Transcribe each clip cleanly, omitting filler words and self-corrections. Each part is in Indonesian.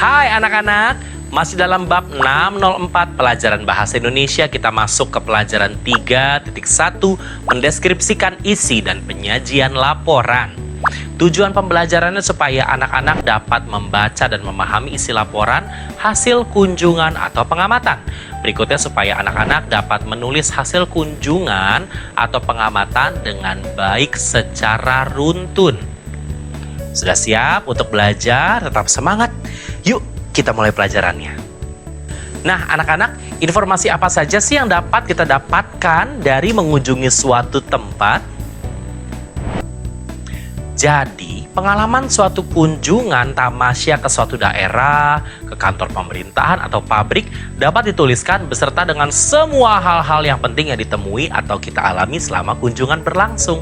Hai anak-anak, masih dalam bab 604 pelajaran bahasa Indonesia. Kita masuk ke pelajaran 3.1, mendeskripsikan isi dan penyajian laporan. Tujuan pembelajarannya supaya anak-anak dapat membaca dan memahami isi laporan hasil kunjungan atau pengamatan. Berikutnya supaya anak-anak dapat menulis hasil kunjungan atau pengamatan dengan baik secara runtun. Sudah siap untuk belajar? Tetap semangat. Yuk, kita mulai pelajarannya. Nah, anak-anak, informasi apa saja sih yang dapat kita dapatkan dari mengunjungi suatu tempat? Jadi, pengalaman suatu kunjungan tamasya ke suatu daerah, ke kantor pemerintahan atau pabrik dapat dituliskan beserta dengan semua hal-hal yang penting yang ditemui atau kita alami selama kunjungan berlangsung.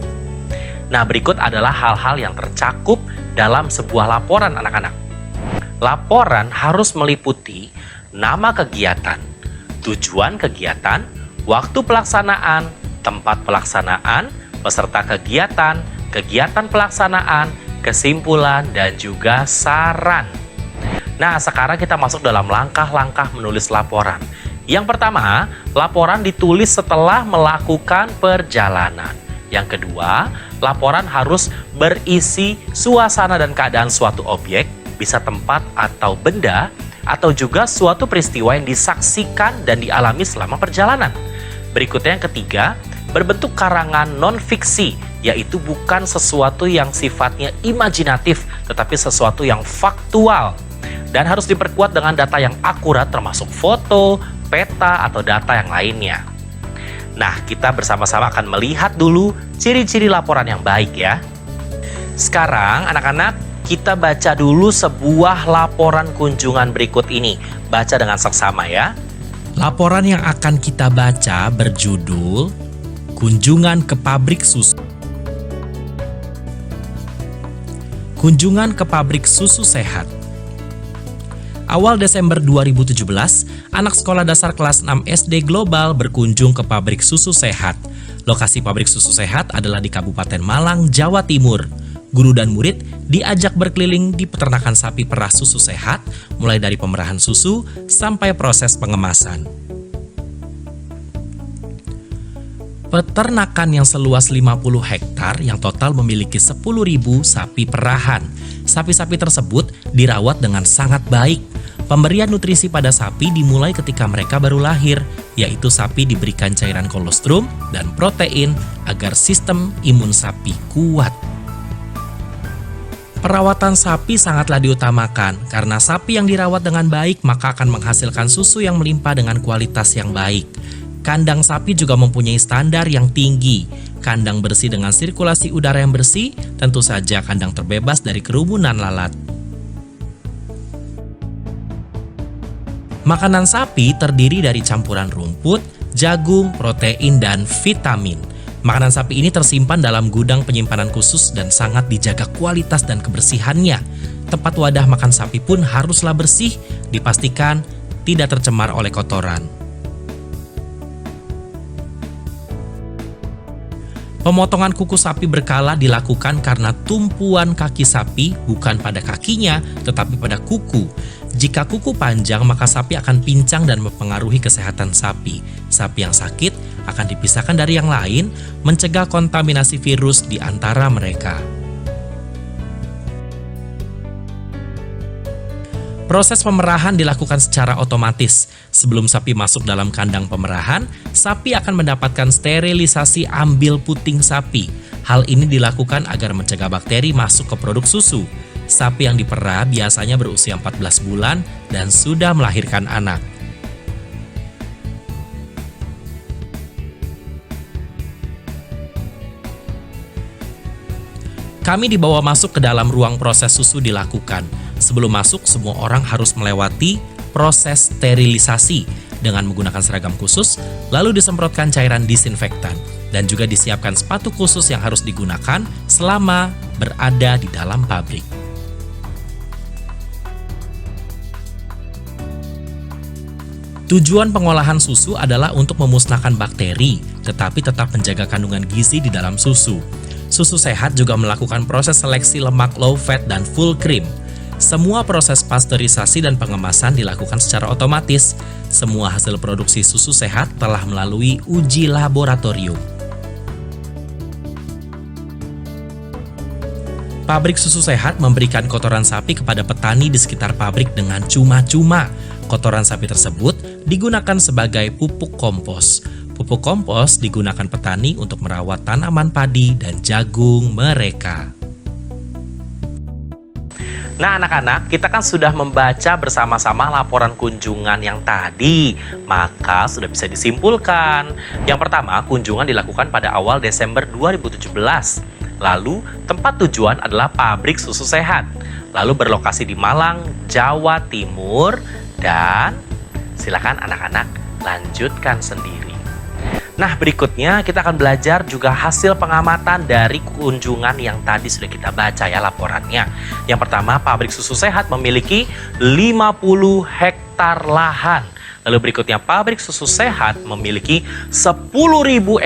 Nah, berikut adalah hal-hal yang tercakup dalam sebuah laporan anak-anak. Laporan harus meliputi nama kegiatan, tujuan kegiatan, waktu pelaksanaan, tempat pelaksanaan, peserta kegiatan, kegiatan pelaksanaan, kesimpulan, dan juga saran. Nah, sekarang kita masuk dalam langkah-langkah menulis laporan. Yang pertama, laporan ditulis setelah melakukan perjalanan. Yang kedua, laporan harus berisi suasana dan keadaan suatu objek, bisa tempat atau benda, atau juga suatu peristiwa yang disaksikan dan dialami selama perjalanan. Berikutnya yang ketiga, berbentuk karangan non-fiksi, yaitu bukan sesuatu yang sifatnya imajinatif, tetapi sesuatu yang faktual. Dan harus diperkuat dengan data yang akurat termasuk foto, peta, atau data yang lainnya. Nah, kita bersama-sama akan melihat dulu ciri-ciri laporan yang baik ya. Sekarang anak-anak, kita baca dulu sebuah laporan kunjungan berikut ini. Baca dengan seksama ya. Laporan yang akan kita baca berjudul Kunjungan ke Pabrik Susu. Kunjungan ke pabrik susu sehat. Awal Desember 2017, anak sekolah dasar kelas 6 SD Global berkunjung ke pabrik susu sehat. Lokasi pabrik susu sehat adalah di Kabupaten Malang, Jawa Timur. Guru dan murid diajak berkeliling di peternakan sapi perah susu sehat, mulai dari pemerahan susu sampai proses pengemasan. Peternakan yang seluas 50 hektar yang total memiliki 10.000 sapi perahan. Sapi-sapi tersebut dirawat dengan sangat baik. Pemberian nutrisi pada sapi dimulai ketika mereka baru lahir, yaitu sapi diberikan cairan kolostrum dan protein agar sistem imun sapi kuat. Perawatan sapi sangatlah diutamakan, karena sapi yang dirawat dengan baik maka akan menghasilkan susu yang melimpah dengan kualitas yang baik. Kandang sapi juga mempunyai standar yang tinggi. Kandang bersih dengan sirkulasi udara yang bersih, tentu saja kandang terbebas dari kerumunan lalat. Makanan sapi terdiri dari campuran rumput, jagung, protein, dan vitamin. Makanan sapi ini tersimpan dalam gudang penyimpanan khusus dan sangat dijaga kualitas dan kebersihannya. Tempat wadah makan sapi pun haruslah bersih, dipastikan tidak tercemar oleh kotoran. Pemotongan kuku sapi berkala dilakukan karena tumpuan kaki sapi bukan pada kakinya, tetapi pada kuku. Jika kuku panjang, maka sapi akan pincang dan mempengaruhi kesehatan sapi. Sapi yang sakit akan dipisahkan dari yang lain, mencegah kontaminasi virus di antara mereka. Proses pemerahan dilakukan secara otomatis. Sebelum sapi masuk dalam kandang pemerahan, sapi akan mendapatkan sterilisasi ambil puting sapi. Hal ini dilakukan agar mencegah bakteri masuk ke produk susu. Sapi yang diperah biasanya berusia 14 bulan dan sudah melahirkan anak. Kami dibawa masuk ke dalam ruang proses susu dilakukan. Sebelum masuk, semua orang harus melewati proses sterilisasi. dengan menggunakan seragam khusus, lalu disemprotkan cairan disinfektan, dan juga disiapkan sepatu khusus yang harus digunakan selama berada di dalam pabrik. Tujuan pengolahan susu adalah untuk memusnahkan bakteri, tetapi tetap menjaga kandungan gizi di dalam susu. Susu sehat juga melakukan proses seleksi lemak low fat dan full cream. Semua proses pasteurisasi dan pengemasan dilakukan secara otomatis. Semua hasil produksi susu sehat telah melalui uji laboratorium. Pabrik susu sehat memberikan kotoran sapi kepada petani di sekitar pabrik dengan cuma-cuma. Kotoran sapi tersebut digunakan sebagai pupuk kompos. Pupuk kompos digunakan petani untuk merawat tanaman padi dan jagung mereka. Nah anak-anak, kita kan sudah membaca bersama-sama laporan kunjungan yang tadi. Maka sudah bisa disimpulkan. Yang pertama, kunjungan dilakukan pada awal Desember 2017. Lalu, tempat tujuan adalah pabrik susu sehat. Lalu berlokasi di Malang, Jawa Timur. Dan silakan anak-anak lanjutkan sendiri. Nah, berikutnya kita akan belajar juga hasil pengamatan dari kunjungan yang tadi sudah kita baca ya laporannya. Yang pertama, pabrik susu sehat memiliki 50 hektar lahan. Lalu berikutnya, pabrik susu sehat memiliki 10.000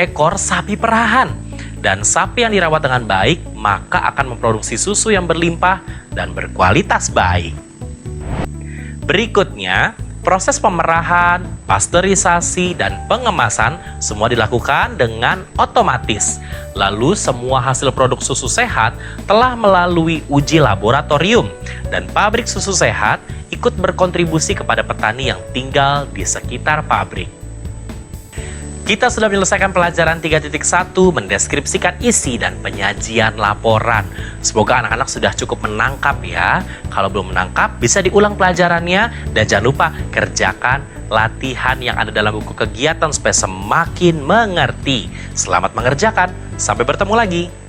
ekor sapi perahan. Dan sapi yang dirawat dengan baik, maka akan memproduksi susu yang berlimpah dan berkualitas baik. Berikutnya, proses pemerahan, pasteurisasi, dan pengemasan semua dilakukan dengan otomatis. Lalu semua hasil produk susu sehat telah melalui uji laboratorium dan pabrik susu sehat ikut berkontribusi kepada petani yang tinggal di sekitar pabrik. Kita sudah menyelesaikan pelajaran 3.1 mendeskripsikan isi dan penyajian laporan. Semoga anak-anak sudah cukup menangkap ya. Kalau belum menangkap, bisa diulang pelajarannya. Dan jangan lupa kerjakan latihan yang ada dalam buku kegiatan supaya semakin mengerti. Selamat mengerjakan. Sampai bertemu lagi.